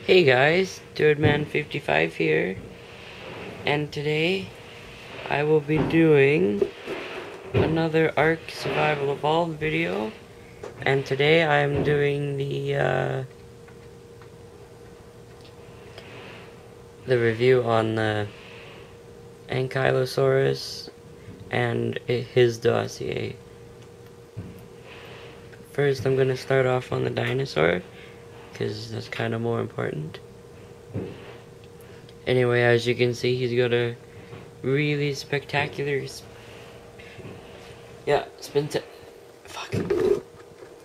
Hey guys, DirdMan55 here, and today I will be doing another Ark Survival Evolved video, and today I am doing the review on the Ankylosaurus and his dossier. First I'm going to start off on the dinosaur, because that's kind of more important. Anyway, as you can see, he's got a really spectacular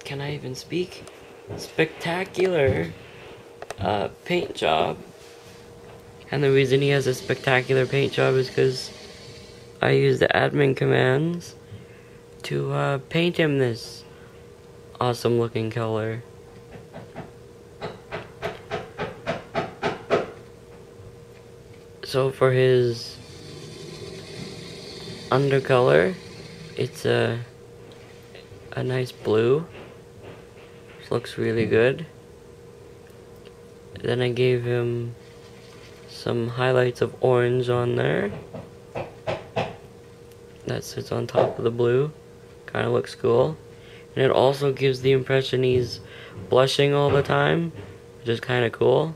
can I even speak? Spectacular paint job. And the reason he has a spectacular paint job is because I use the admin commands to paint him this awesome looking color. So for his undercolor, it's a nice blue, which looks really good. Then I gave him some highlights of orange on there. That sits on top of the blue. Kind of looks cool. And it also gives the impression he's blushing all the time, which is kind of cool.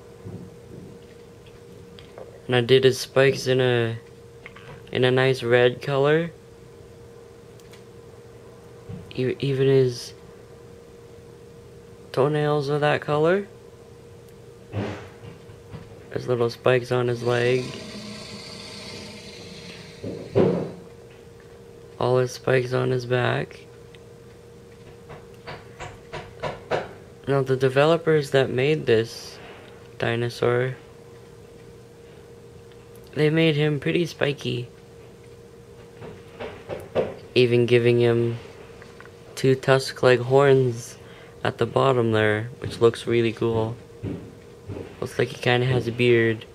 And I did his spikes in a nice red color. Even his toenails are that color. There's little spikes on his leg. All his spikes on his back. Now the developers that made this dinosaur, they made him pretty spiky, even giving him two tusk-like horns at the bottom there, which looks really cool. Looks like he kind of has a beard.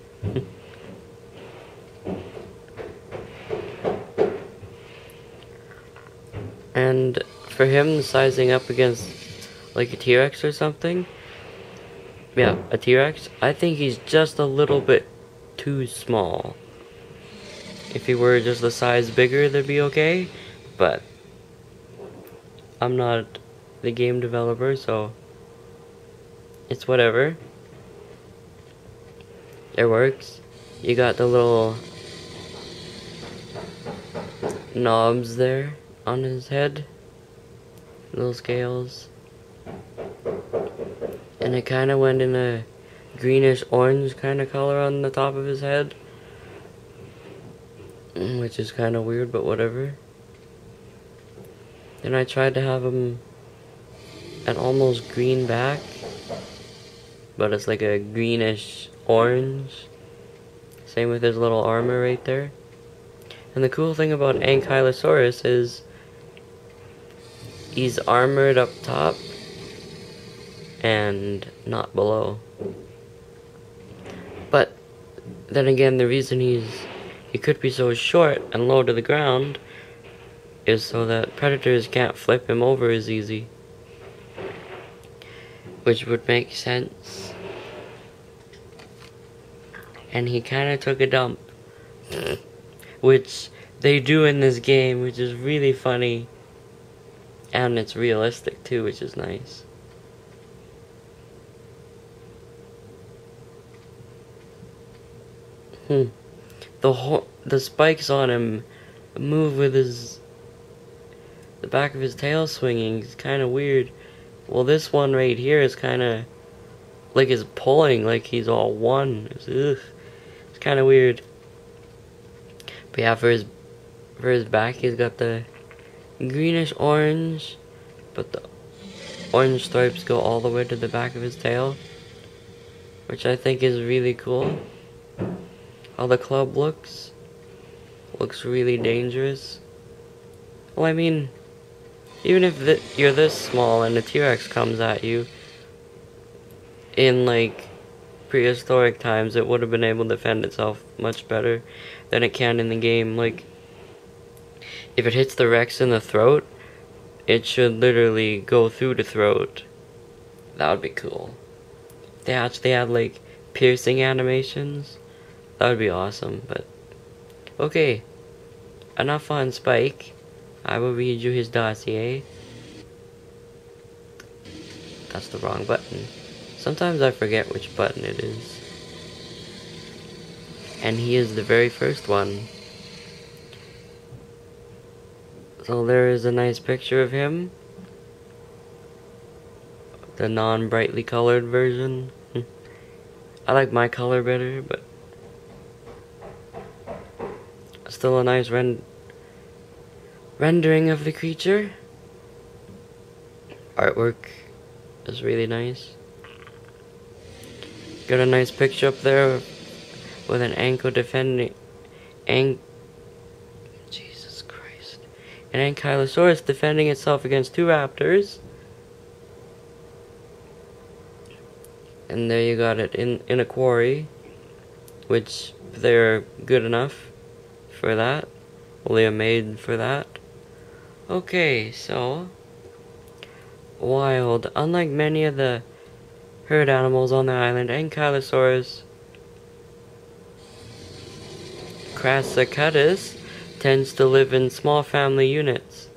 And for him sizing up against like a T-Rex or something, yeah, a T-Rex, I think he's just a little bit too small. If he were just a size bigger, that'd be okay, but I'm not the game developer, so it's whatever. It works. You got the little knobs there on his head, little scales, and it kind of went in a greenish orange kind of color on the top of his head, which is kind of weird, but whatever. Then I tried to have him an almost green back, but it's like a greenish orange. Same with his little armor right there. And the cool thing about Ankylosaurus is he's armored up top and not below. But then again, the reason he could be so short and low to the ground is so that predators can't flip him over as easy, which would make sense. And he kind of took a dump, which they do in this game, which is really funny, and it's realistic too, which is nice. The spikes on him move with the back of his tail swinging. It's kind of weird. Well, this one right here is kind of like it's pulling, like he's all one. It's kind of weird. But yeah, for his back, he's got the greenish orange, but the orange stripes go all the way to the back of his tail, which I think is really cool. How the club looks really dangerous. Well, I mean, even if you're this small and a T-Rex comes at you, in like prehistoric times, it would have been able to defend itself much better than it can in the game. Like, if it hits the Rex in the throat, it should literally go through the throat. That would be cool. They actually had like piercing animations. That would be awesome, but okay. Enough on Spike. I will read you his dossier. That's the wrong button. Sometimes I forget which button it is. And he is the very first one. So there is a nice picture of him. The non-brightly colored version. I like my color better, but still a nice rendering of the creature. Artwork is really nice. Got a nice picture up there with an Jesus Christ. An Ankylosaurus defending itself against two raptors. And there you got it in a quarry, which they're good enough for that. Well, they are made for that. Okay, so wild. Unlike many of the herd animals on the island, Ankylosaurus crassicatus tends to live in small family units.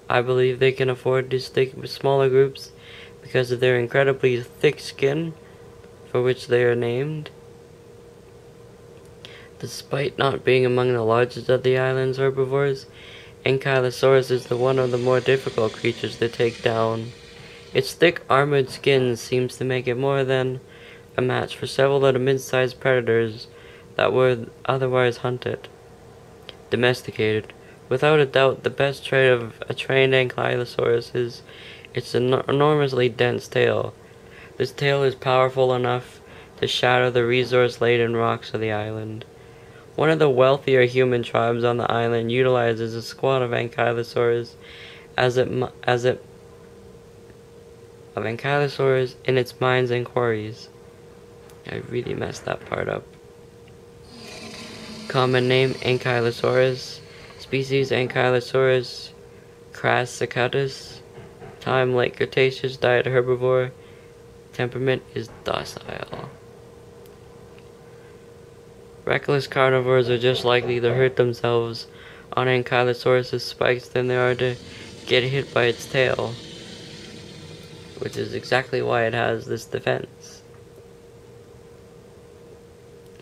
I believe they can afford to stick with smaller groups because of their incredibly thick skin, for which they are named. Despite not being among the largest of the island's herbivores, Ankylosaurus is one of the more difficult creatures to take down. Its thick armored skin seems to make it more than a match for several of the mid-sized predators that were otherwise hunted. Domesticated. Without a doubt, the best trait of a trained Ankylosaurus is its enormously dense tail. This tail is powerful enough to shatter the resource-laden rocks of the island. One of the wealthier human tribes on the island utilizes a squad of Ankylosaurus of Ankylosaurus in its mines and quarries. I really messed that part up. Common name Ankylosaurus. Species Ankylosaurus crassicatus. Time late Cretaceous. Diet herbivore. Temperament is docile. Reckless carnivores are just likely to hurt themselves on Ankylosaurus' spikes than they are to get hit by its tail, which is exactly why it has this defense.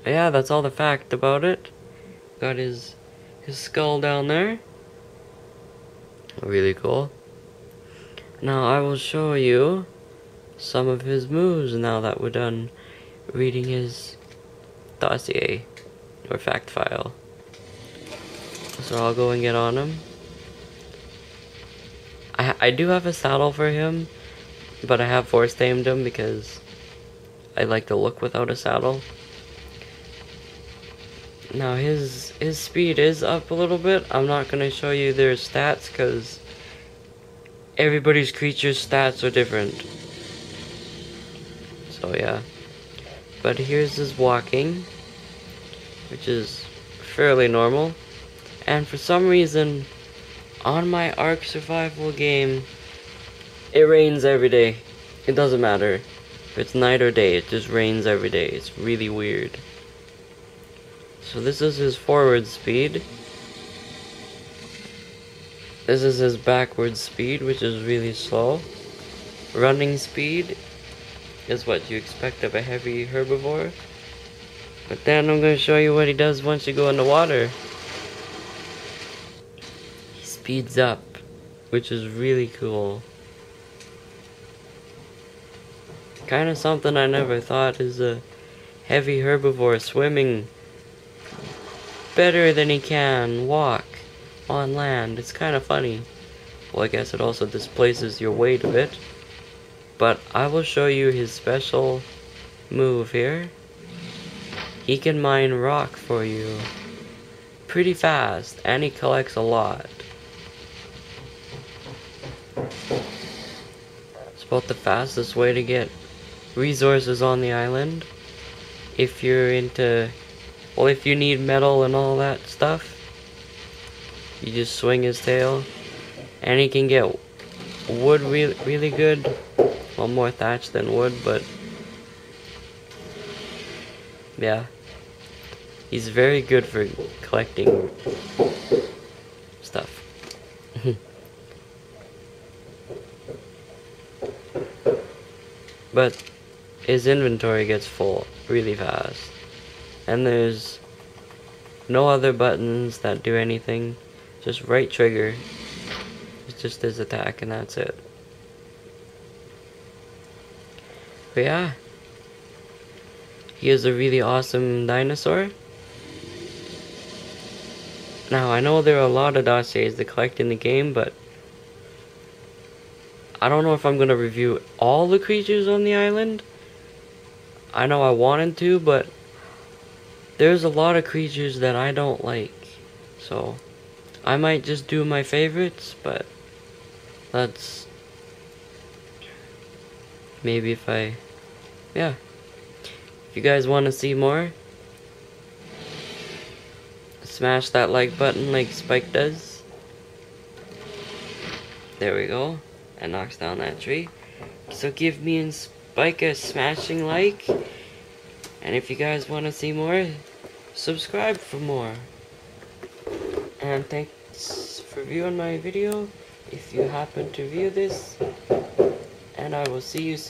But yeah, that's all the fact about it. Got his skull down there. Really cool. Now I will show you some of his moves now that we're done reading his dossier or fact file. So I'll go and get on him. I do have a saddle for him, but I have force tamed him because I like to look without a saddle. Now his speed is up a little bit. I'm not gonna show you their stats because everybody's creature's stats are different. So yeah. But here's his walking, which is fairly normal. And for some reason, on my Ark survival game, it rains every day. It doesn't matter if it's night or day, it just rains every day. It's really weird. So this is his forward speed. This is his backward speed, which is really slow. Running speed is what you expect of a heavy herbivore. But then I'm going to show you what he does once you go in the water. He speeds up, which is really cool. Kind of something I never thought is a heavy herbivore swimming better than he can walk on land. It's kind of funny. Well, I guess it also displaces your weight a bit. But I will show you his special move here. He can mine rock for you pretty fast, and he collects a lot. It's about the fastest way to get resources on the island. If you're into, well, if you need metal and all that stuff, you just swing his tail, and he can get wood really good. Well, more thatch than wood, but Yeah. He's very good for collecting stuff. But his inventory gets full really fast. And there's no other buttons that do anything. Just right trigger. It's just his attack and that's it. But yeah. He is a really awesome dinosaur. Now I know there are a lot of dossiers to collect in the game, but I don't know if I'm gonna review all the creatures on the island. I know I wanted to, but there's a lot of creatures that I don't like. So I might just do my favorites, but that's maybe if yeah. If you guys want to see more, smash that like button like Spike does. There we go. That knocks down that tree. So give me and Spike a smashing like. And if you guys want to see more, subscribe for more. And thanks for viewing my video, if you happen to view this. And I will see you soon.